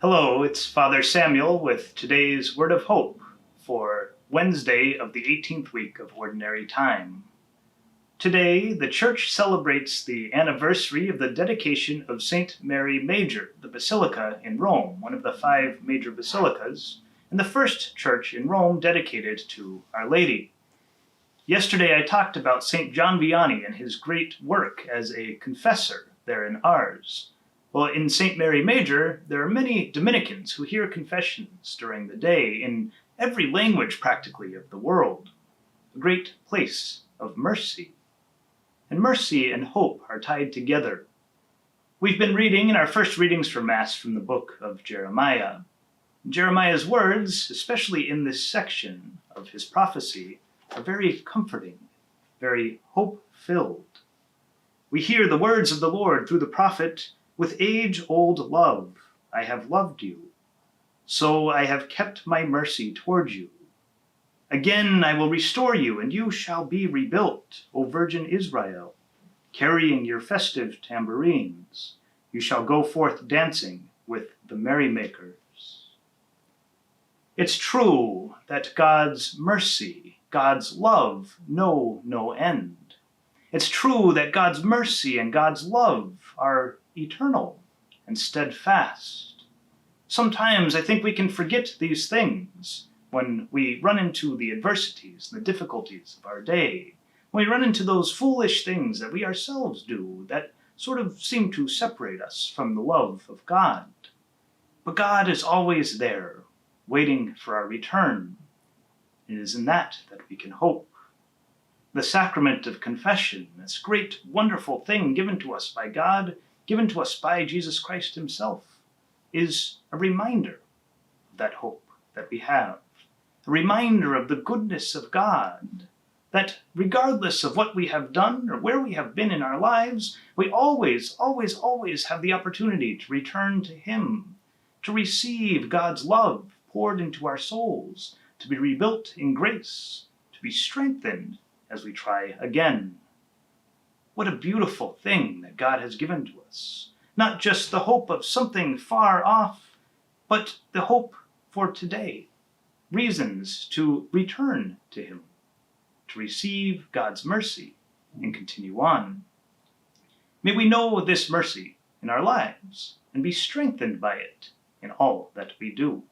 Hello, it's Father Samuel with today's Word of Hope for Wednesday of the 18th week of Ordinary Time. Today, the Church celebrates the anniversary of the dedication of St. Mary Major, the Basilica in Rome, one of the 5 major basilicas, and the first church in Rome dedicated to Our Lady. Yesterday I talked about St. John Vianney and his great work as a confessor there in Ars. Well, in St. Mary Major, there are many Dominicans who hear confessions during the day in every language practically of the world. A great place of mercy. And mercy and hope are tied together. We've been reading in our first readings for Mass from the book of Jeremiah. Jeremiah's words, especially in this section of his prophecy, are very comforting, very hope-filled. We hear the words of the Lord through the prophet, "With age-old love I have loved you, so I have kept my mercy toward you. Again I will restore you, and you shall be rebuilt, O Virgin Israel, carrying your festive tambourines. You shall go forth dancing with the merrymakers." It's true that God's mercy, God's love know no end. It's true that God's mercy and God's love are eternal and steadfast. Sometimes I think we can forget these things when we run into the adversities and the difficulties of our day, when we run into those foolish things that we ourselves do that sort of seem to separate us from the love of God. But God is always there, waiting for our return. It is in that we can hope. The sacrament of confession, this great, wonderful thing given to us by God, given to us by Jesus Christ himself, is a reminder of that hope that we have, a reminder of the goodness of God, that regardless of what we have done or where we have been in our lives, we always, always, always have the opportunity to return to him, to receive God's love poured into our souls, to be rebuilt in grace, to be strengthened as we try again. What a beautiful thing that God has given to us. Not just the hope of something far off, but the hope for today. Reasons to return to him, to receive God's mercy and continue on. May we know this mercy in our lives and be strengthened by it in all that we do.